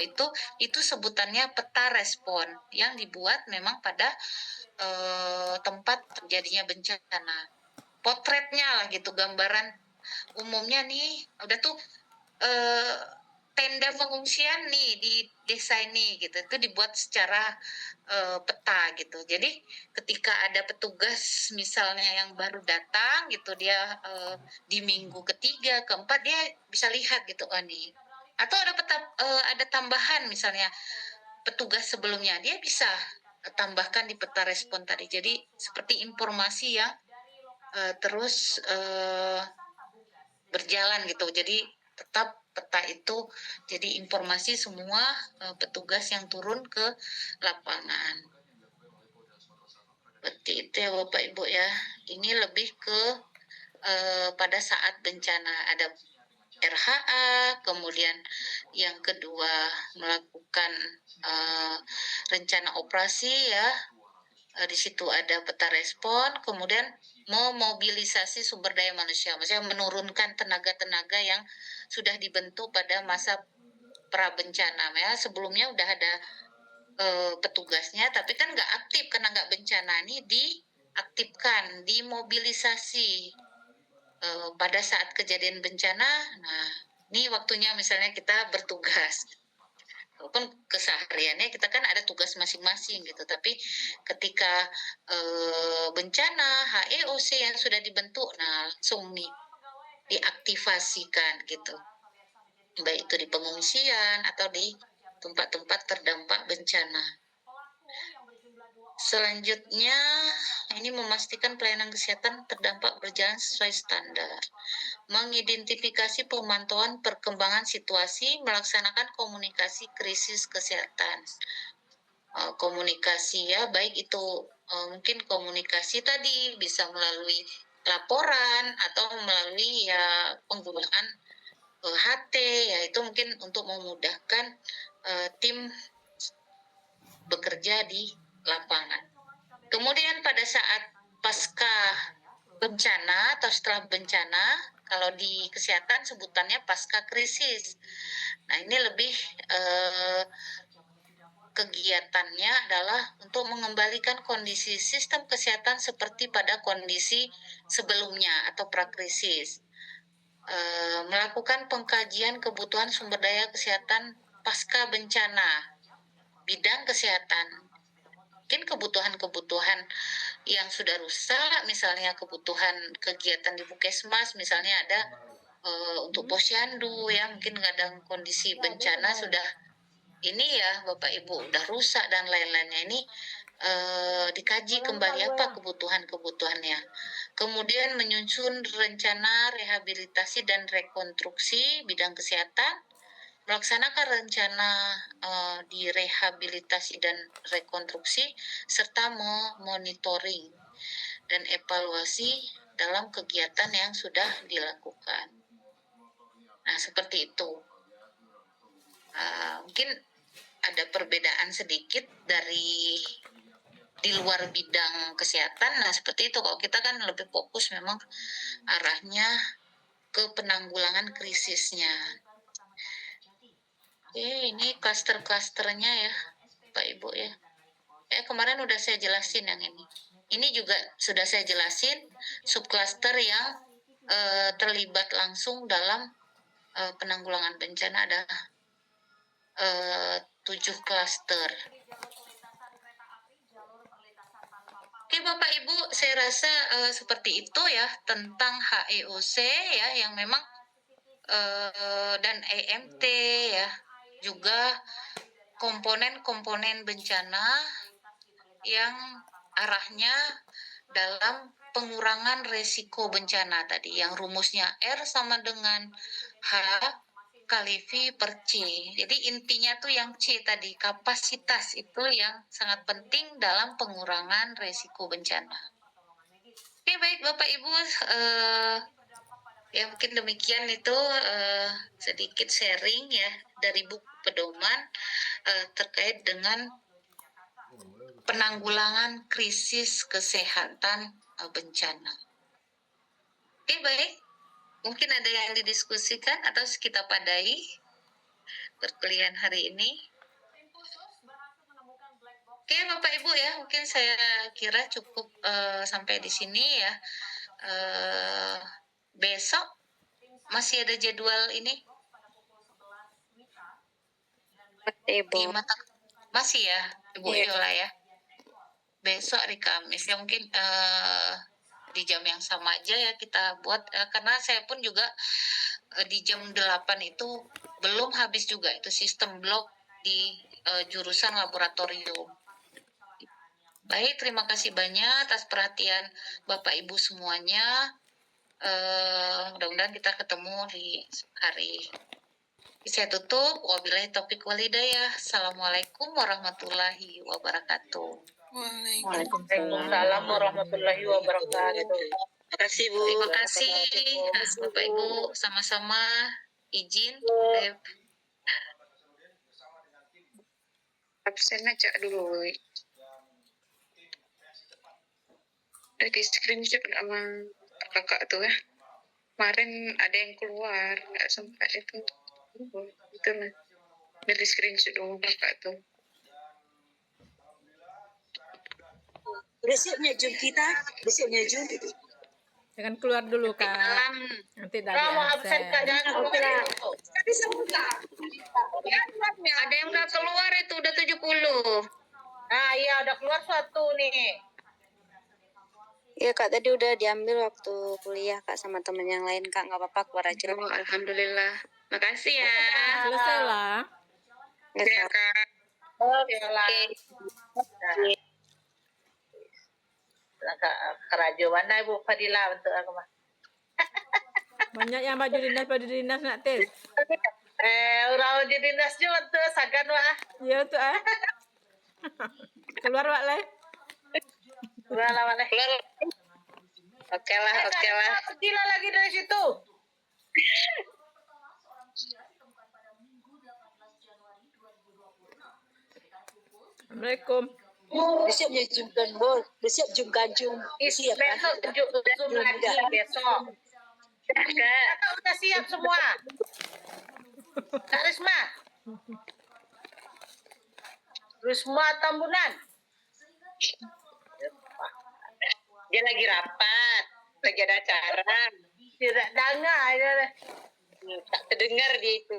itu sebutannya peta respon yang dibuat memang pada tempat terjadinya bencana. Potretnya lah gitu, gambaran umumnya nih, udah tuh tenda pengungsian nih di desa ini gitu, itu dibuat secara peta gitu. Jadi ketika ada petugas misalnya yang baru datang gitu, dia di minggu ketiga, keempat, dia bisa lihat gitu, oh nih. Atau ada ada tambahan misalnya petugas sebelumnya, dia bisa tambahkan di peta respon tadi. Jadi seperti informasi yang terus berjalan gitu. Jadi tetap peta itu jadi informasi semua petugas yang turun ke lapangan. Seperti itu ya Bapak Ibu ya. Ini lebih ke pada saat bencana ada RHA, kemudian yang kedua melakukan rencana operasi ya. Di situ ada peta respon, kemudian memobilisasi sumber daya manusia, maksudnya menurunkan tenaga-tenaga yang sudah dibentuk pada masa pra bencana ya. Sebelumnya udah ada petugasnya, tapi kan nggak aktif karena nggak bencana, ini diaktifkan, dimobilisasi pada saat kejadian bencana. Nah, ini waktunya misalnya kita bertugas. Walaupun kesehariannya kita kan ada tugas masing-masing gitu, tapi ketika bencana HEOC yang sudah dibentuk, nah langsung nih diaktifasikan gitu, baik itu di pengungsian atau di tempat-tempat terdampak bencana. Selanjutnya, ini memastikan pelayanan kesehatan terdampak berjalan sesuai standar. Mengidentifikasi pemantauan perkembangan situasi, melaksanakan komunikasi krisis kesehatan. Komunikasi ya, baik itu mungkin komunikasi tadi bisa melalui laporan atau melalui ya penggunaan HT, yaitu mungkin untuk memudahkan tim bekerja di lapangan. Kemudian pada saat pasca bencana atau setelah bencana, kalau di kesehatan sebutannya pasca krisis. Nah, ini lebih kegiatannya adalah untuk mengembalikan kondisi sistem kesehatan seperti pada kondisi sebelumnya atau prakrisis. Melakukan pengkajian kebutuhan sumber daya kesehatan pasca bencana, bidang kesehatan. Mungkin kebutuhan-kebutuhan yang sudah rusak, misalnya kebutuhan kegiatan di puskesmas, misalnya ada untuk posyandu ya, mungkin kadang kondisi bencana sudah ini ya Bapak Ibu udah rusak dan lain-lainnya, ini dikaji kembali apa kebutuhan-kebutuhannya. Kemudian menyusun rencana rehabilitasi dan rekonstruksi bidang kesehatan, melaksanakan rencana di rehabilitasi dan rekonstruksi, serta memonitoring dan evaluasi dalam kegiatan yang sudah dilakukan. Nah, seperti itu. Mungkin ada perbedaan sedikit dari di luar bidang kesehatan. Nah, seperti itu. Kalau kita kan lebih fokus memang arahnya ke penanggulangan krisisnya. Ini klaster-klasternya ya, Pak Ibu ya. Kemarin udah saya jelasin yang ini. Ini juga sudah saya jelasin subklaster yang terlibat langsung dalam penanggulangan bencana ada 7 klaster. Oke Bapak Ibu, saya rasa seperti itu ya tentang HEOC ya yang memang dan EMT ya juga komponen-komponen bencana yang arahnya dalam pengurangan resiko bencana tadi yang rumusnya R sama dengan H kali V per C. Jadi intinya tuh yang C tadi, kapasitas itu yang sangat penting dalam pengurangan resiko bencana. Oke baik Bapak Ibu, ya mungkin demikian itu sedikit sharing ya dari buku pedoman terkait dengan penanggulangan krisis kesehatan bencana. Oke baik, mungkin ada yang didiskusikan atau kita padai perkuliahan hari ini. Oke Bapak Ibu ya, mungkin saya kira cukup sampai di sini ya. Besok masih ada jadwal ini di mata masih ya Ibu Yola ya. Besok hari Kamis ya mungkin di jam yang sama aja ya kita buat karena saya pun juga di jam 8 itu belum habis juga itu sistem blok di jurusan laboratorium. Baik, terima kasih banyak atas perhatian Bapak Ibu semuanya. Mudah-mudahan kita ketemu di hari. Saya tutup. Wabillahi taufiq walhidayah. Assalamualaikum warahmatullahi wabarakatuh. Waalaikumsalam warahmatullahi wabarakatuh. Terima kasih Bu. Terima kasih Bapak Ibu, sama-sama izin. Absen aja dulu. Di screenshot sama kakak tuh ya. Kemarin ada yang keluar, nggak sempat itu. Itu lah. Dari screenshot dulu kakak tuh. Udah siapnya Jun kita? Udah siapnya Jun? Jangan keluar dulu Kak. Nanti dari Kamu absen Kak, jangan keluar. Bisa buka. Ada yang udah keluar itu udah 70. Nah iya udah keluar suatu nih. Iya Kak, tadi udah diambil waktu kuliah Kak sama temen yang lain Kak. Nggak apa-apa, keluar aja. Oh, alhamdulillah. Makasih ya. Selesai lah. Ya, Kak. Oke lah. Kerajo mana Ibu Fadila untuk aku mah. Banyak yang baju dinas nak tes. Orang di dinas juga untuk sagan wah. Ya tu ah. Keluar wak leh. Keluar lah. Oke lah. Fadila lagi dari situ. Assalamualaikum. Udah siapnya Jun kan, Bos? Udah siap Jun kan, Jun? Siap kan? Besok Zoom lagi besok. Kakak udah siap semua. Kak Risma Tambunan. Dia lagi rapat, lagi ada acara. Tidak dengar. Tak terdengar dia itu.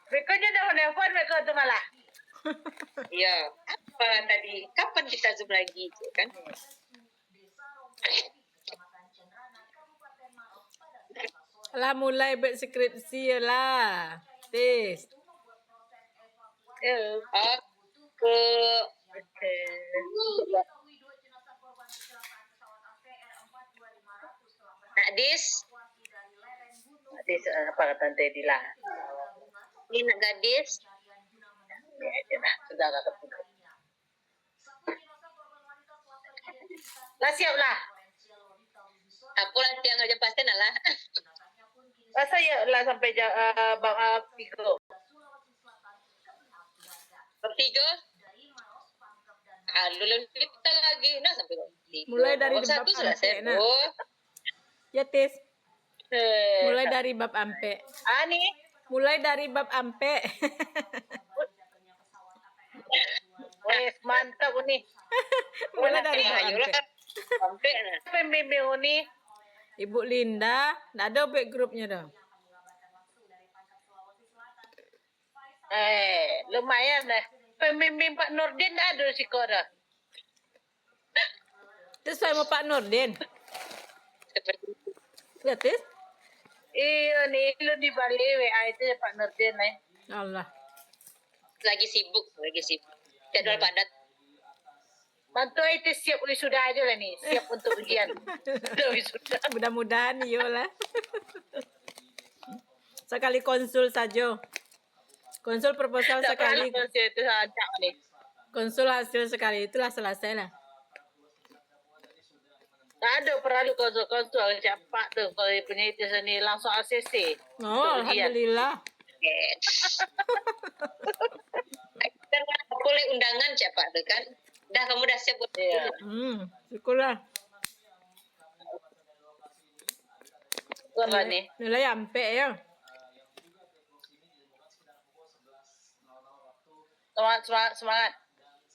Mereka udah nelfon mereka tuh malah. Iya. Apa tadi? Kapan kita zoom lagi, kan? Lah mulai berskripsi lah. Tes. Nak Dis Apa kata Teddy lah? ini nak gadis. Sudah gak ketemu. Lah siap lah. Aku lah yang aja pasti lah. Masa ya lah sampai bab 3. Bab 3. Lalu kita lagi sampai bab 3. Mulai dari bab 1 bab selesai. ampe, nah. Ya, Tis. Mulai dari bab ampe. Nih. Mulai dari bab ampe. Wes mantap nih. Mulai dari bab Ayolah. ampe. Sampai nah. Pembimbing nih. Ibu Linda, nggak ada back grupnya dong. Lumayan deh. Pembimbing Pak Nurdin ada sih dah. Terus saya mau Pak Nurdin. Seperti itu. Lihat, Tis. Iya nih, lu di Bali WA itu ya Pak Nurdin nih. Allah. Lagi sibuk. Jadwal padat. Bantu itu siap wisuda aja lah nih, siap untuk ujian. Udah wisuda. Mudah-mudahan iyalah. Sekali konsul saja. Konsul proposal sekali. Itu saja nih. Konsul hasil sekali itulah selesai lah. Tak ada perlu konsul cepat tuh kalau punya itu sini langsung ACC. Oh, alhamdulillah. Kan boleh undangan siapa tuh kan? Dah kamu dah siap buat Iya. Syukurlah. Apa nih? Nilai ampe ya. Semangat.